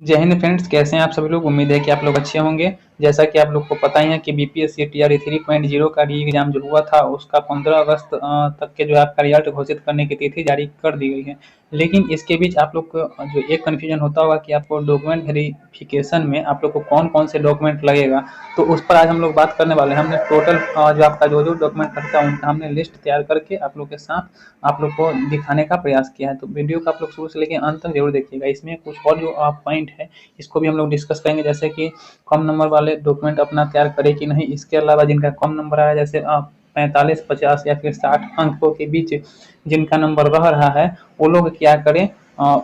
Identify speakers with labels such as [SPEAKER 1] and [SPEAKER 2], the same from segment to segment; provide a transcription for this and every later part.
[SPEAKER 1] जय हिंद फ्रेंड्स, कैसे हैं आप सभी लोग। उम्मीद है कि आप लोग अच्छे होंगे। जैसा कि आप लोग को पता ही है कि बीपीएससी टीआरई 3.0 का री एग्जाम जो हुआ था उसका 15 अगस्त तक के जो है आपका रिजल्ट घोषित करने की तिथि जारी कर दी गई है। लेकिन इसके बीच आप लोग को जो एक कन्फ्यूजन होता होगा कि आपको डॉक्यूमेंट वेरिफिकेशन में आप लोग को कौन कौन से डॉक्यूमेंट लगेगा। तो उस पर आज हम लोग बात करने वाले हैं। हमने टोटल जो आपका जो डॉक्यूमेंट लगता है उनका हमने लिस्ट तैयार करके आप लोग के साथ आप लोग को दिखाने का प्रयास किया है। तो वीडियो को आप लोग शुरू से लेकर अंत तक जरूर देखिएगा। इसमें कुछ और जो पॉइंट है इसको भी हम लोग डिस्कस करेंगे, जैसे कि कम नंबर वाले डॉक्यूमेंट अपना तैयार करें कि नहीं। इसके अलावा जिनका कम नंबर आया, जैसे 45, 50 या फिर 60 अंकों के बीच जिनका नंबर रह रहा है, वो लोग क्या करें,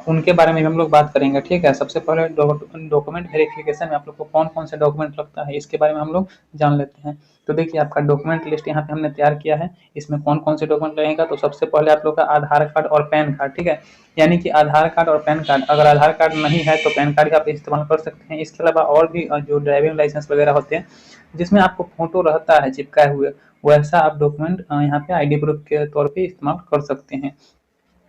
[SPEAKER 1] उनके बारे में भी हम लोग बात करेंगे। ठीक है, सबसे पहले डॉक्यूमेंट वेरिफिकेशन में आप लोग को कौन कौन से डॉक्यूमेंट लगता है इसके बारे में हम लोग जान लेते हैं। तो देखिए, आपका डॉक्यूमेंट लिस्ट यहाँ पे हमने तैयार किया है। इसमें कौन कौन से डॉक्यूमेंट लगेगा, तो सबसे पहले आप लोग का आधार कार्ड और पैन कार्ड। ठीक है, यानी कि आधार कार्ड और पैन कार्ड, अगर आधार कार्ड नहीं है तो पैन कार्ड का आप इस्तेमाल कर सकते हैं। इसके अलावा और भी जो ड्राइविंग लाइसेंस वगैरह होते हैं जिसमें आपको फोटो रहता है चिपकाए हुए, वैसा आप डॉक्यूमेंट यहाँ पे आईडी प्रूफ के तौर पे इस्तेमाल कर सकते हैं।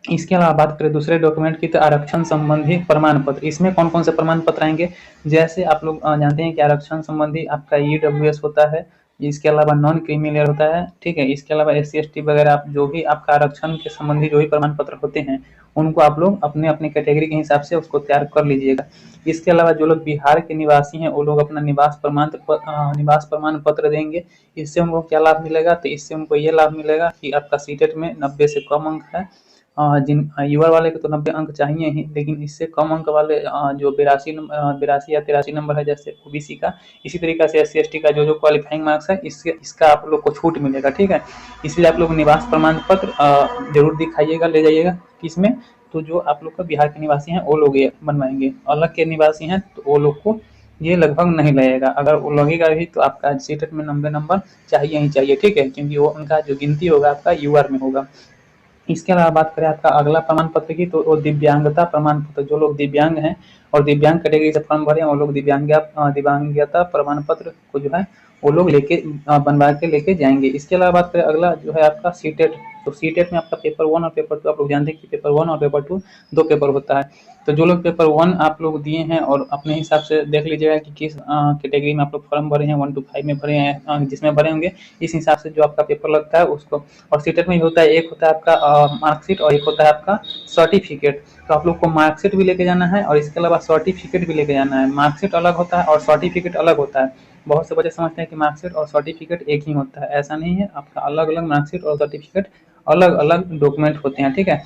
[SPEAKER 1] इसके अलावा बात करें दूसरे डॉक्यूमेंट की, तो आरक्षण संबंधी प्रमाण पत्र। इसमें कौन कौन से प्रमाण पत्र आएंगे, जैसे आप लोग जानते हैं कि आरक्षण संबंधी आपका ईडब्ल्यूएस होता है। इसके अलावा नॉन क्रीमी लेयर होता है। ठीक है, इसके अलावा एससी एसटी वगैरह आप जो भी आपका आरक्षण के संबंधी जो भी प्रमाण पत्र होते हैं उनको आप लोग अपने अपने कैटेगरी के हिसाब से उसको तैयार कर लीजिएगा। इसके अलावा जो लोग बिहार के निवासी हैं वो लोग अपना निवास प्रमाण पत्र देंगे। इससे उनको क्या लाभ मिलेगा, तो इससे उनको ये लाभ मिलेगा कि आपका सीटेट में 90 से कम अंक है। जिन युवा वाले को तो 90 अंक चाहिए ही, लेकिन इससे कम अंक वाले जो 82 या 83 नंबर है जैसे ओबीसी का, इसी तरीके से एससी एसटी का जो जो क्वालिफाइंग मार्क्स है इसका आप लोग को छूट मिलेगा। ठीक है, इसलिए आप लोग निवास प्रमाण पत्र जरूर दिखाइएगा, ले जाइएगा। किसमें, तो जो आप लोग का बिहार के निवासी हैं वो लोग ये बनवाएंगे। अलग के निवासी हैं तो वो लोग को ये लगभग नहीं लगेगा। अगर वो लगेगा भी तो आपका सीटेट में 90 नंबर चाहिए ही चाहिए। ठीक है, क्योंकि वो उनका जो गिनती होगा आपका यूआर में होगा। इसके अलावा बात करें आपका अगला प्रमाण पत्र की, तो वो दिव्यांगता प्रमाण पत्र। जो लोग दिव्यांग हैं और दिव्यांग कैटेगरी से फॉर्म भरे हैं वो लोग दिव्यांगता प्रमाण पत्र को जो है वो लोग लेके बनवा के लेके जाएंगे। इसके अलावा बात करें अगला जो है आपका सीटेट। तो सीटेट में आपका पेपर 1 और पेपर 2, आप लोग जानते हैं कि पेपर 1 और पेपर 2 दो पेपर होता है। तो जो लोग पेपर 1 आप लोग दिए हैं और अपने हिसाब से देख लीजिएगा कि किस कैटेगरी में आप लोग फॉर्म भरे हैं, 1 to 5 में भरे हैं, जिसमें भरे होंगे इस हिसाब से जो आपका पेपर लगता है उसको। और सीटेट में भी होता है, एक होता है आपका मार्कशीट और एक होता है आपका सर्टिफिकेट। तो आप लोग को मार्कशीट भी लेके जाना है और इसके अलावा सर्टिफिकेट भी लेके जाना है। मार्कशीट अलग होता है और सर्टिफिकेट अलग होता है। बहुत से बच्चे समझते हैं कि मार्कशीट और सर्टिफिकेट एक ही होता है, ऐसा नहीं है। आपका अलग अलग मार्कशीट और सर्टिफिकेट अलग अलग डॉक्यूमेंट होते हैं। ठीक है,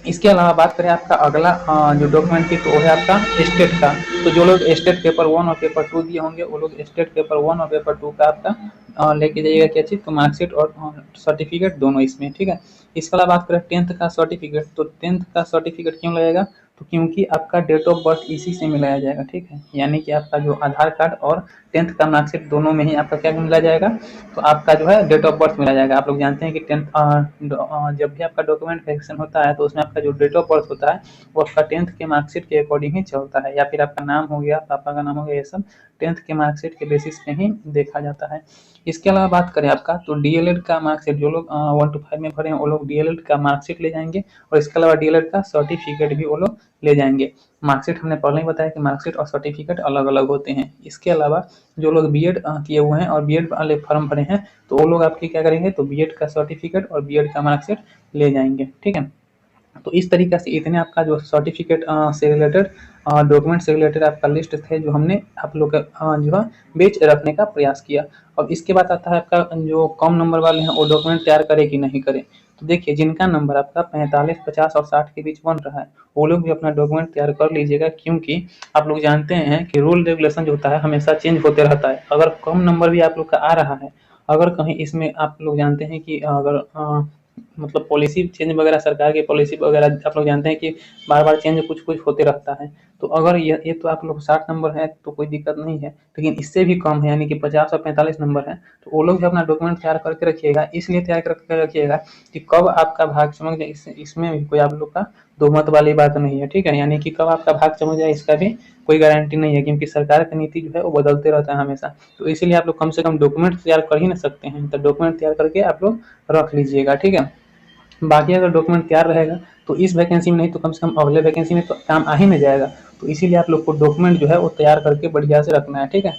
[SPEAKER 1] इसके अलावा बात करें आपका अगला जो डॉक्यूमेंट की, तो वो है आपका स्टेट का। तो जो लोग स्टेट पेपर 1 और पेपर 2 दिए होंगे वो लोग स्टेट पेपर 1 और पेपर 2 का आपका लेके जाइएगा। क्या चीज़, तो मार्कशीट और सर्टिफिकेट दोनों इसमें। ठीक है, इसके अलावा बात करें 10th का सर्टिफिकेट। तो 10th का सर्टिफिकेट क्यों लगेगा, तो क्योंकि आपका डेट ऑफ बर्थ इसी से मिलाया जाएगा। ठीक है, यानी कि आपका जो आधार कार्ड और 10th का मार्कशीट दोनों में ही आपका क्या मिला जाएगा, तो आपका जो है डेट ऑफ बर्थ मिला जाएगा। आप लोग जानते हैं कि 10th जब भी आपका डॉक्यूमेंट वेरिफिकेशन होता है तो उसमें आपका जो डेट ऑफ बर्थ होता है वो आपका 10th के मार्कशीट के अकॉर्डिंग ही चलता है, या फिर आपका नाम हो गया, पापा का नाम हो गया, ये सब 10th के मार्कशीट के बेसिस पे ही देखा जाता है। इसके अलावा बात करें आपका, तो डीएलएड का मार्कशीट, जो लोग 1 to 5 में भरे हैं वो लोग डीएलएड का मार्कशीट ले जाएंगे और इसके अलावा डीएलएड का सर्टिफिकेट भी वो लोग ले जाएंगे। मार्कशीट हमने पहले ही बताया कि मार्कशीट और सर्टिफिकेट अलग अलग होते हैं। इसके अलावा जो लोग बीएड किए हुए हैं और बीएड वाले फॉर्म भरे हैं तो वो लोग आपके क्या करेंगे, तो बीएड का सर्टिफिकेट और बीएड का मार्कशीट ले जाएंगे। ठीक है, तो इस तरीके से इतने आपका जो सर्टिफिकेट से रिलेटेड डॉक्यूमेंट से रिलेटेड आपका लिस्ट थे जो हमने आप लोग जो है बेच रखने का प्रयास किया। अब इसके बाद आता है आपका जो कम नंबर वाले हैं वो डॉक्यूमेंट तैयार करें कि नहीं करें। तो देखिए, जिनका नंबर आपका 45, 50 और 60 के बीच बन रहा है वो लोग भी अपना डॉक्यूमेंट तैयार कर लीजिएगा, क्योंकि आप लोग जानते हैं कि रूल रेगुलेशन जो होता है हमेशा चेंज होते रहता है। अगर कम नंबर भी आप लोग का आ रहा है, अगर कहीं इसमें आप लोग जानते हैं कि अगर मतलब पॉलिसी चेंज वगैरह, सरकार की पॉलिसी वगैरह आप लोग जानते हैं कि बार बार चेंज कुछ कुछ होते रहता है। तो अगर ये तो आप लोग 60 नंबर है तो कोई दिक्कत नहीं है, लेकिन इससे भी कम है यानी कि 50 और 45 नंबर है तो वो लोग भी अपना डॉक्यूमेंट तैयार करके रखिएगा। इसलिए तैयार करके रखिएगा कि कब आपका भाग चमक जाए, इसमें भी कोई आप लोग का दो मत वाली बात नहीं है। ठीक है, यानी कि कब आपका भाग चमक जाए इसका भी कोई गारंटी नहीं है, क्योंकि सरकार की नीति जो है वो बदलते रहता है हमेशा। तो इसीलिए आप लोग कम से कम डॉक्यूमेंट तैयार कर ही ना सकते हैं, तो डॉक्यूमेंट तैयार करके आप लोग रख लीजिएगा। ठीक है, बाकी अगर डॉक्यूमेंट तैयार रहेगा तो इस वैकेंसी में नहीं तो कम से कम अगले वैकेंसी में तो काम आ ही नहीं जाएगा। तो इसीलिए आप लोग को डॉक्यूमेंट जो है वो तैयार करके बढ़िया से रखना है, ठीक है।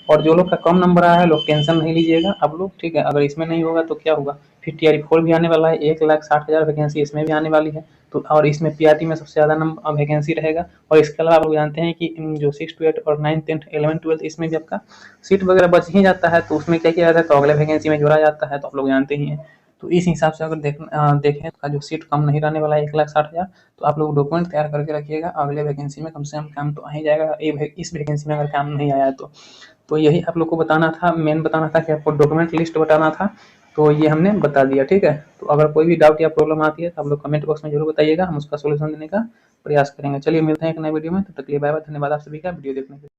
[SPEAKER 1] और जो लोग का कम नंबर आया है लोग टेंशन नहीं लीजिएगा आप लोग, ठीक है। अगर इसमें नहीं होगा तो क्या होगा, फिर TRE4 भी आने वाला है, 1,60,000 वैकेंसी इसमें भी आने वाली है। तो और इसमें PRT में सबसे ज़्यादा नंबर वैकेंसी रहेगा। और इसके अलावा आप लोग जानते हैं कि जो 6 to 8 और 9, 10, 11, 12 इसमें भी आपका सीट वगैरह बच ही जाता है, तो उसमें क्या किया जाता है, तो अगले वैकेंसी में जोड़ा जाता है, तो आप लोग जानते ही हैं। तो इस हिसाब से अगर देखें तो जो सीट कम नहीं रहने वाला है 1,60,000, तो आप लोग डॉक्यूमेंट तैयार करके रखिएगा, अगले वैकेंसी में कम से कम काम तो आ ही जाएगा, इस वैकेंसी में अगर काम नहीं आया तो यही आप लोग को बताना था, मेन बताना था कि आपको डॉक्यूमेंट लिस्ट बताना था। तो ये हमने बता दिया, ठीक है। तो अगर कोई भी डाउट या प्रॉब्लम आती है तो आप लोग कमेंट बॉक्स में जरूर बताइएगा, हम उसका सोल्यूशन देने का प्रयास करेंगे। चलिए मिलते हैं एक नए वीडियो में, तब तक के लिए बाय बाय, धन्यवाद आप सभी का वीडियो देखने के लिए।